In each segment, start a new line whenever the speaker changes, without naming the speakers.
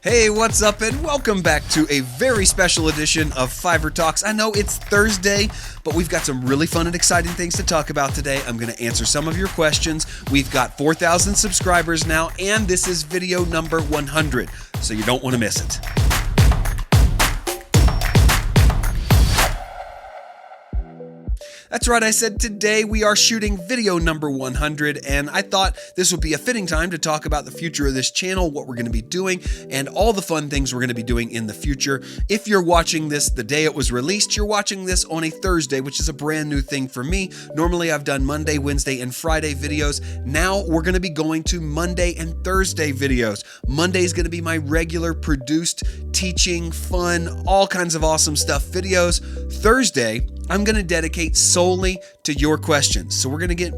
Hey, what's up, and welcome back to a very special edition of Fiverr Talks. I know it's Thursday, but we've got some really fun and exciting things to talk about today. I'm going to answer some of your questions. We've got 4,000 subscribers now, and this is video number 100, so you don't want to miss it. That's right, I said today we are shooting video number 100, and I thought this would be a fitting time to talk about the future of this channel, what we're going to be doing, and all the fun things we're going to be doing in the future. If you're watching this the day it was released, you're watching this on a Thursday, which is a brand new thing for me. Normally I've done Monday, Wednesday, and Friday videos. Now we're going to be going to Monday and Thursday videos. Monday is going to be my regular produced, teaching, fun, all kinds of awesome stuff videos. Thursday, I'm going to dedicate solely to your questions. So we're going to get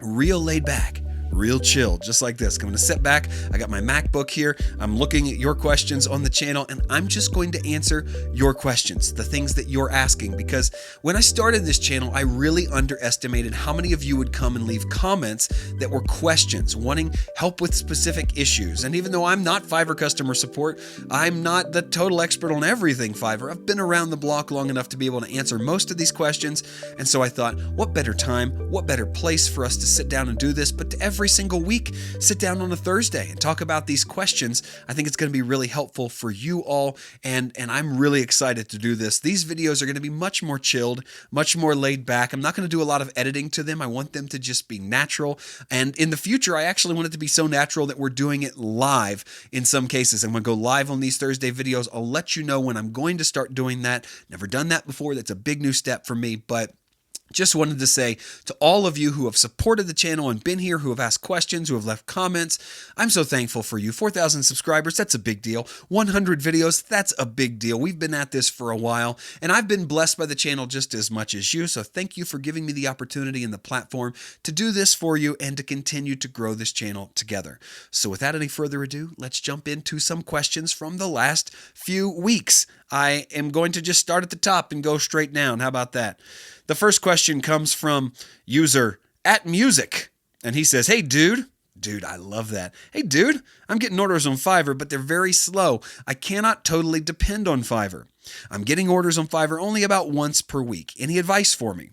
real laid back, real chill, just like this. I'm going to sit back. I got my MacBook here. I'm looking at your questions on the channel, and I'm just going to answer your questions, the things that you're asking. Because when I started this channel, I really underestimated how many of you would come and leave comments that were questions, wanting help with specific issues. And even though I'm not Fiverr customer support, I'm not the total expert on everything Fiverr. I've been around the block long enough to be able to answer most of these questions. And so I thought, what better time, what better place for us to sit down and do this, but to every single week, sit down on a Thursday and talk about these questions. I think it's going to be really helpful for you all, and I'm really excited to do this. These videos are going to be much more chilled, much more laid back. I'm not going to do a lot of editing to them. I want them to just be natural, and in the future, I actually want it to be so natural that we're doing it live in some cases. I'm going to go live on these Thursday videos. I'll let you know when I'm going to start doing that. Never done that before. That's a big new step for me, but just wanted to say to all of you who have supported the channel and been here, who have asked questions, who have left comments, I'm so thankful for you. 4,000 subscribers, that's a big deal. 100 videos, that's a big deal. We've been at this for a while, and I've been blessed by the channel just as much as you, so thank you for giving me the opportunity and the platform to do this for you and to continue to grow this channel together. So without any further ado, let's jump into some questions from the last few weeks. I am going to just start at the top and go straight down. How about that? The first question comes from user @music, and he says, "Hey, dude." Dude, I love that. "Hey, dude, I'm getting orders on Fiverr, but they're very slow. I cannot totally depend on Fiverr. I'm getting orders on Fiverr only about once per week. Any advice for me?"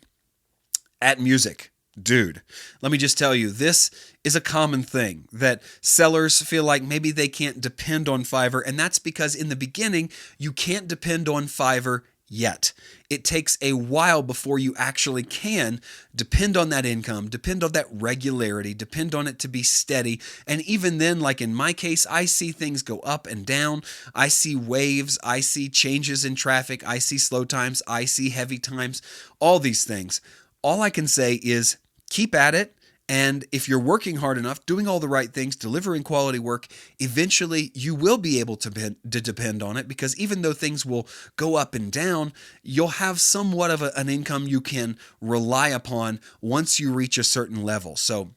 @music. Dude, let me just tell you, this is a common thing that sellers feel like maybe they can't depend on Fiverr, and that's because in the beginning, you can't depend on Fiverr yet. It takes a while before you actually can depend on that income, depend on that regularity, depend on it to be steady. And even then, like in my case, I see things go up and down. I see waves. I see changes in traffic. I see slow times. I see heavy times, all these things. All I can say is keep at it. And if you're working hard enough, doing all the right things, delivering quality work, eventually you will be able to depend on it, because even though things will go up and down, you'll have somewhat of an income you can rely upon once you reach a certain level. So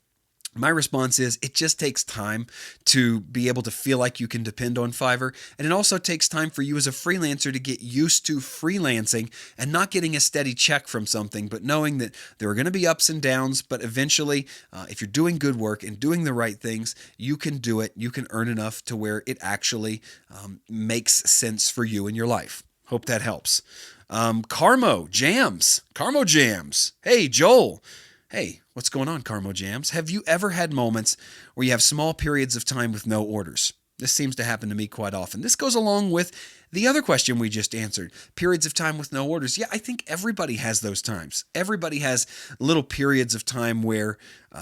my response is it just takes time to be able to feel like you can depend on Fiverr. And it also takes time for you as a freelancer to get used to freelancing and not getting a steady check from something, but knowing that there are going to be ups and downs. But eventually, if you're doing good work and doing the right things, you can do it. You can earn enough to where it actually makes sense for you in your life. Hope that helps. Carmo Jams. Hey, Joel. Hey, what's going on, Carmo Jams? Have you ever had moments where you have small periods of time with no orders? This seems to happen to me quite often. This goes along with the other question we just answered, periods of time with no orders. Yeah, I think everybody has those times. Everybody has little periods of time where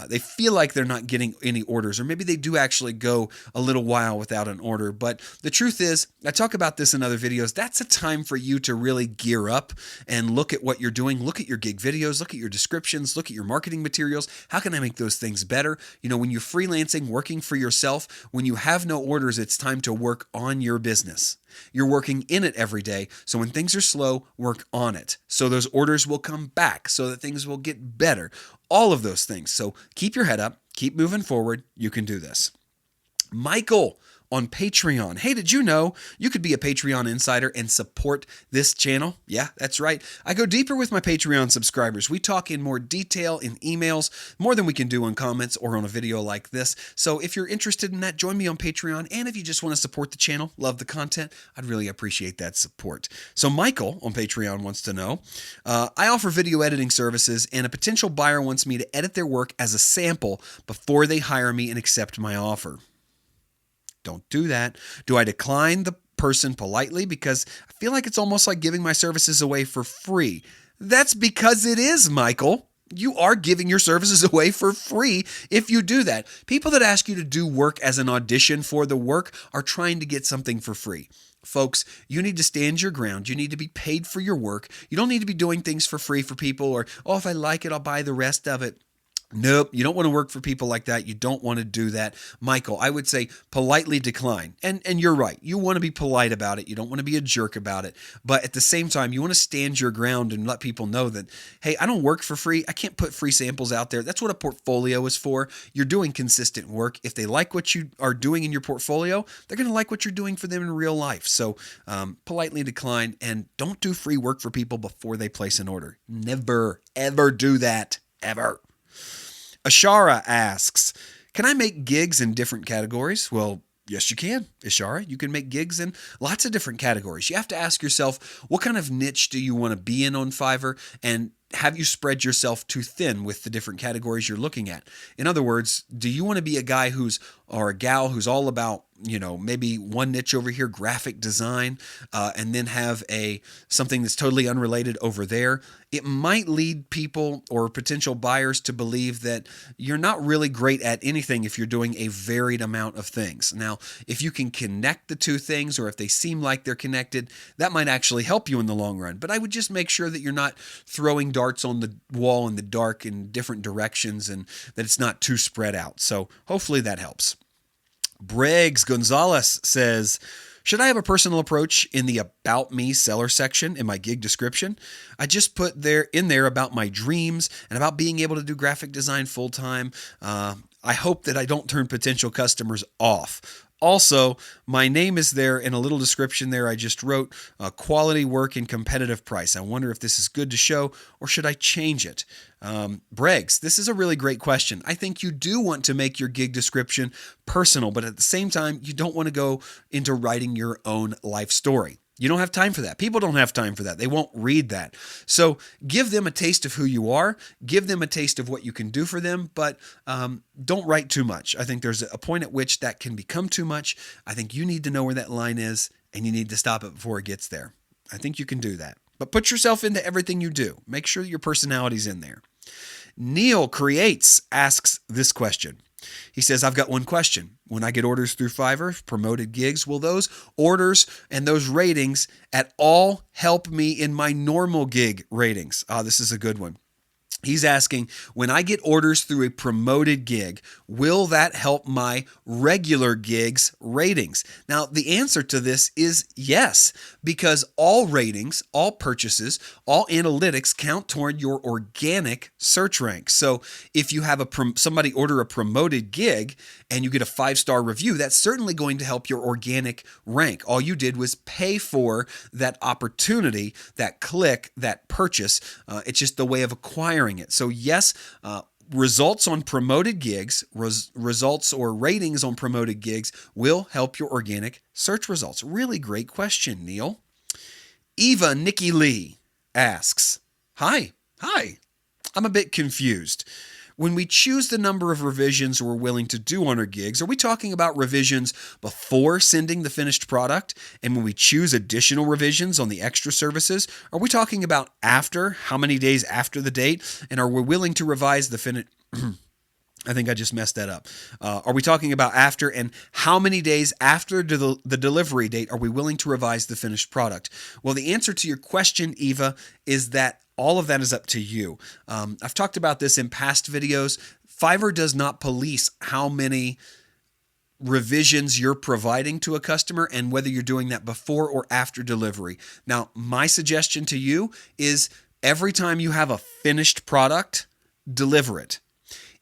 they feel like they're not getting any orders, or maybe they do actually go a little while without an order. But the truth is, I talk about this in other videos, that's a time for you to really gear up and look at what you're doing, look at your gig videos, look at your descriptions, look at your marketing materials. How can I make those things better? You know, when you're freelancing, working for yourself, when you have no orders, it's time to work on your business. You're working in it every day. So when things are slow, work on it. So those orders will come back, so that things will get better. All of those things. So keep your head up, keep moving forward. You can do this. Michael on Patreon. Hey, did you know you could be a Patreon insider and support this channel? Yeah, that's right. I go deeper with my Patreon subscribers. We talk in more detail in emails, more than we can do on comments or on a video like this. So if you're interested in that, join me on Patreon. And if you just want to support the channel, love the content, I'd really appreciate that support. So Michael on Patreon wants to know, I offer video editing services and a potential buyer wants me to edit their work as a sample before they hire me and accept my offer. Don't do that. Do I decline the person politely because I feel like it's almost like giving my services away for free? That's because it is, Michael. You are giving your services away for free if you do that. People that ask you to do work as an audition for the work are trying to get something for free. Folks, you need to stand your ground. You need to be paid for your work. You don't need to be doing things for free for people or, oh, if I like it, I'll buy the rest of it. Nope, you don't want to work for people like that. You don't want to do that. Michael, I would say politely decline. And you're right. You want to be polite about it. You don't want to be a jerk about it. But at the same time, you want to stand your ground and let people know that, hey, I don't work for free. I can't put free samples out there. That's what a portfolio is for. You're doing consistent work. If they like what you are doing in your portfolio, they're going to like what you're doing for them in real life. So politely decline and don't do free work for people before they place an order. Never, ever do that. Ever. Ashara asks, can I make gigs in different categories? Well, yes, you can, Ishara. You can make gigs in lots of different categories. You have to ask yourself, what kind of niche do you want to be in on Fiverr? And have you spread yourself too thin with the different categories you're looking at? In other words, do you want to be a guy or a gal who's all about, maybe one niche over here, graphic design, and then have something that's totally unrelated over there? It might lead people or potential buyers to believe that you're not really great at anything if you're doing a varied amount of things. Now, if you can connect the two things, or if they seem like they're connected, that might actually help you in the long run. But I would just make sure that you're not throwing darts on the wall in the dark in different directions and that it's not too spread out. So hopefully that helps. Briggs Gonzalez says, should I have a personal approach in the About Me seller section in my gig description? I just put in there about my dreams and about being able to do graphic design full time. I hope that I don't turn potential customers off. Also, my name is there in a little description there. I just wrote quality work and competitive price. I wonder if this is good to show or should I change it? Briggs, this is a really great question. I think you do want to make your gig description personal, but at the same time, you don't want to go into writing your own life story. You don't have time for that. People don't have time for that. They won't read that. So give them a taste of who you are. Give them a taste of what you can do for them, but don't write too much. I think there's a point at which that can become too much. I think you need to know where that line is, and you need to stop it before it gets there. I think you can do that. But put yourself into everything you do. Make sure that your personality's in there. Neil Creates asks this question. He says, I've got one question. When I get orders through Fiverr, promoted gigs, will those orders and those ratings at all help me in my normal gig ratings? This is a good one. He's asking, when I get orders through a promoted gig, will that help my regular gigs ratings? Now, the answer to this is yes, because all ratings, all purchases, all analytics count toward your organic search rank. So if you have somebody order a promoted gig and you get a 5-star review, that's certainly going to help your organic rank. All you did was pay for that opportunity, that click, that purchase. It's just the way of acquiring it. So yes, results on promoted gigs, results or ratings on promoted gigs will help your organic search results. Really great question, Neil. Eva Nikki Lee asks, Hi, I'm a bit confused. When we choose the number of revisions we're willing to do on our gigs, are we talking about revisions before sending the finished product? And when we choose additional revisions on the extra services, are we talking about after? How many days after the date? And are we willing to revise the finished... I think I just messed that up. Are we talking about after, and how many days after the delivery date are we willing to revise the finished product? Well, the answer to your question, Eva, is that all of that is up to you. I've talked about this in past videos. Fiverr does not police how many revisions you're providing to a customer and whether you're doing that before or after delivery. Now, my suggestion to you is every time you have a finished product, deliver it.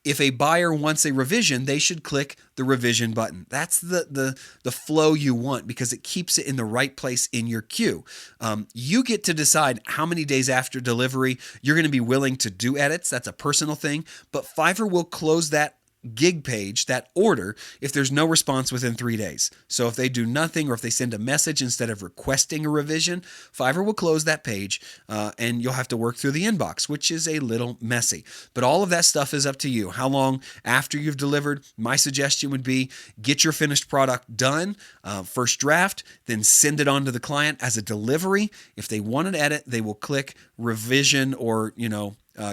if a buyer wants a revision, they should click the revision button. That's the flow you want because it keeps it in the right place in your queue. You get to decide how many days after delivery you're going to be willing to do edits. That's a personal thing, but Fiverr will close that gig page, that order, if there's no response within 3 days. So if they do nothing or if they send a message instead of requesting a revision, Fiverr will close that page and you'll have to work through the inbox, which is a little messy. But all of that stuff is up to you. How long after you've delivered? My suggestion would be get your finished product done, first draft, then send it on to the client as a delivery. If they want an edit, they will click revision or,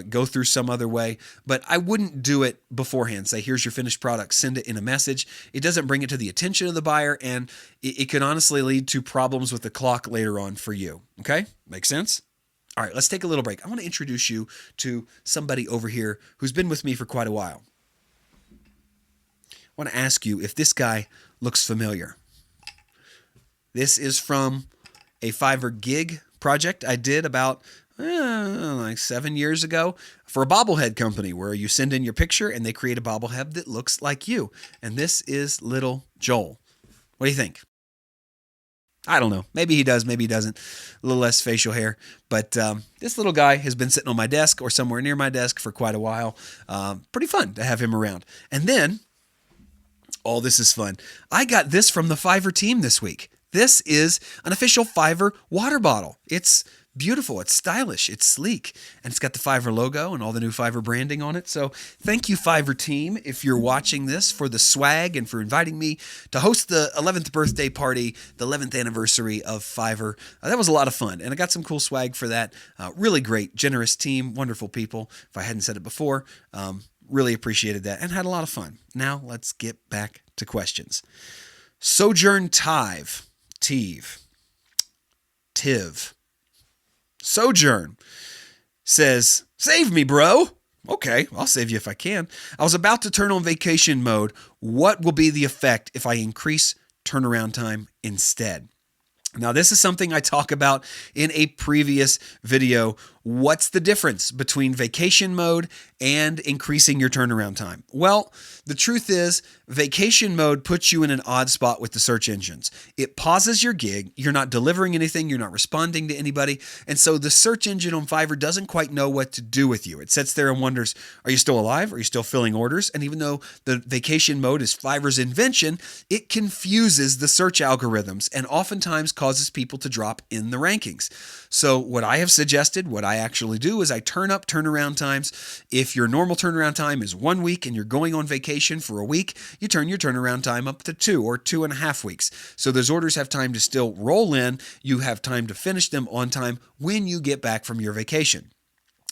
go through some other way, but I wouldn't do it beforehand. Say, here's your finished product, send it in a message. It doesn't bring it to the attention of the buyer, and it could honestly lead to problems with the clock later on for you. Okay? Make sense? All right, let's take a little break. I want to introduce you to somebody over here who's been with me for quite a while. I want to ask you if this guy looks familiar. This is from a Fiverr Gig project I did about like 7 years ago for a bobblehead company where you send in your picture and they create a bobblehead that looks like you. And this is little Joel. What do you think? I don't know. Maybe he does, maybe he doesn't. A little less facial hair. But this little guy has been sitting on my desk or somewhere near my desk for quite a while. Pretty fun to have him around. And then, oh, this is fun. I got this from the Fiverr team this week. This is an official Fiverr water bottle. It's beautiful, it's stylish, it's sleek, and it's got the Fiverr logo and all the new Fiverr branding on it. So thank you, Fiverr team, if you're watching this, for the swag and for inviting me to host the 11th birthday party, the 11th anniversary of Fiverr. That was a lot of fun, and I got some cool swag for that. Really great, generous team, wonderful people. If I hadn't said it before, really appreciated that and had a lot of fun. Now let's get back to questions. Sojourn Tiv. Sojourn says, save me, bro. Okay, I'll save you if I can. I was about to turn on vacation mode. What will be the effect if I increase turnaround time instead? Now, this is something I talk about in a previous video. What's the difference between vacation mode and increasing your turnaround time? Well, the truth is vacation mode puts you in an odd spot with the search engines. It pauses your gig. You're not delivering anything. You're not responding to anybody. And so the search engine on Fiverr doesn't quite know what to do with you. It sits there and wonders, are you still alive? Are you still filling orders? And even though the vacation mode is Fiverr's invention, it confuses the search algorithms and oftentimes causes people to drop in the rankings. So what I have suggested, what I actually do is I turn up turnaround times. If your normal turnaround time is 1 week and you're going on vacation for a week, you turn your turnaround time up to 2 or 2.5 weeks. So those orders have time to still roll in. You have time to finish them on time when you get back from your vacation.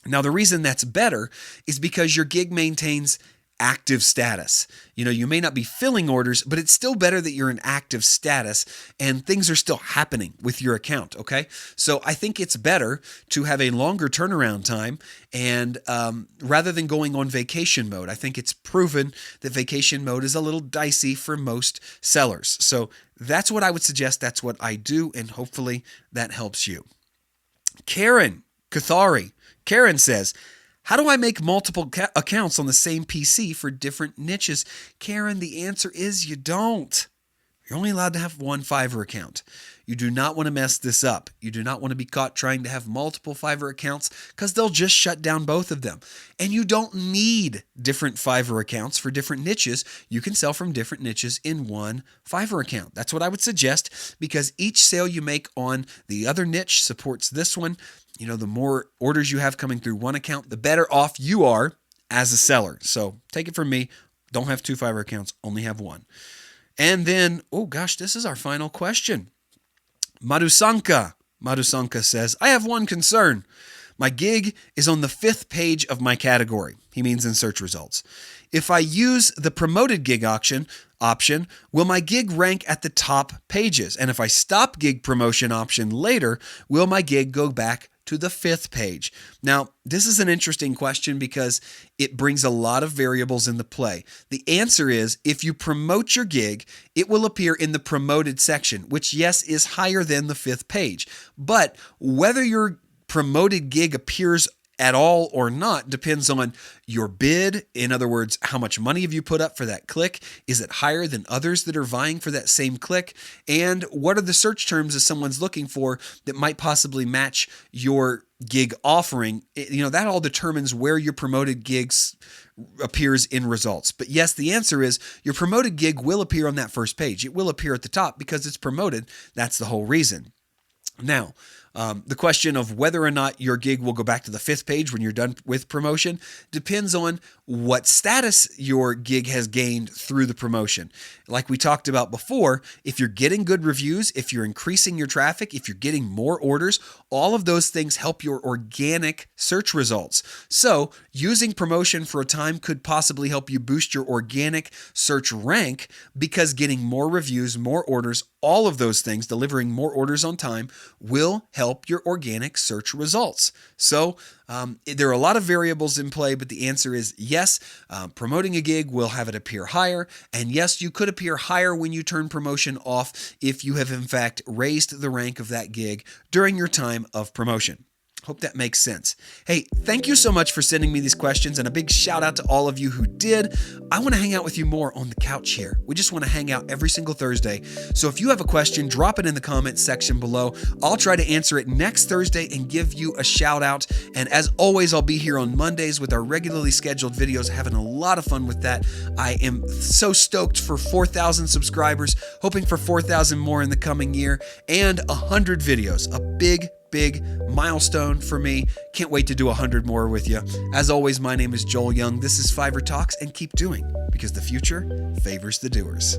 Now, the reason that's better is because your gig maintains active status. You may not be filling orders, but it's still better that you're in active status and things are still happening with your account, okay? So I think it's better to have a longer turnaround time and rather than going on vacation mode. I think it's proven that vacation mode is a little dicey for most sellers. So that's what I would suggest. That's what I do, and hopefully that helps you. Karen Kathari. Karen says, how do I make multiple accounts on the same PC for different niches? Karen, the answer is you don't. You're only allowed to have one Fiverr account. You do not want to mess this up. You do not want to be caught trying to have multiple Fiverr accounts because they'll just shut down both of them. And you don't need different Fiverr accounts for different niches. You can sell from different niches in one Fiverr account. That's what I would suggest because each sale you make on the other niche supports this one. The more orders you have coming through one account, the better off you are as a seller. So take it from me. Don't have two Fiverr accounts, only have one. And then, oh gosh, this is our final question. Madhusanka says, I have one concern. My gig is on the 5th page of my category. He means in search results. If I use the promoted gig option, will my gig rank at the top pages? And if I stop gig promotion option later, will my gig go back to the 5th page? Now, this is an interesting question because it brings a lot of variables into play. The answer is if you promote your gig, it will appear in the promoted section, which yes, is higher than the 5th page. But whether your promoted gig appears at all or not depends on your bid. In other words, how much money have you put up for that click? Is it higher than others that are vying for that same click? And what are the search terms that someone's looking for that might possibly match your gig offering? That all determines where your promoted gigs appears in results. But yes, the answer is your promoted gig will appear on that first page. It will appear at the top because it's promoted. That's the whole reason. Now, the question of whether or not your gig will go back to the 5th page when you're done with promotion depends on what status your gig has gained through the promotion. Like we talked about before, if you're getting good reviews, if you're increasing your traffic, if you're getting more orders, all of those things help your organic search results. So using promotion for a time could possibly help you boost your organic search rank because getting more reviews, more orders, all of those things, delivering more orders on time will help your organic search results. So there are a lot of variables in play, but the answer is yes, promoting a gig will have it appear higher. And yes, you could appear higher when you turn promotion off if you have in fact raised the rank of that gig during your time of promotion. Hope that makes sense. Hey, thank you so much for sending me these questions, and a big shout out to all of you who did. I want to hang out with you more on the couch here. We just want to hang out every single Thursday. So if you have a question, drop it in the comments section below. I'll try to answer it next Thursday and give you a shout out. And as always, I'll be here on Mondays with our regularly scheduled videos, having a lot of fun with that. I am so stoked for 4,000 subscribers, hoping for 4,000 more in the coming year, and 100 videos, a big milestone for me. Can't wait to do 100 more with you. As always, my name is Joel Young. This is Fiverr Talks, and keep doing, because the future favors the doers.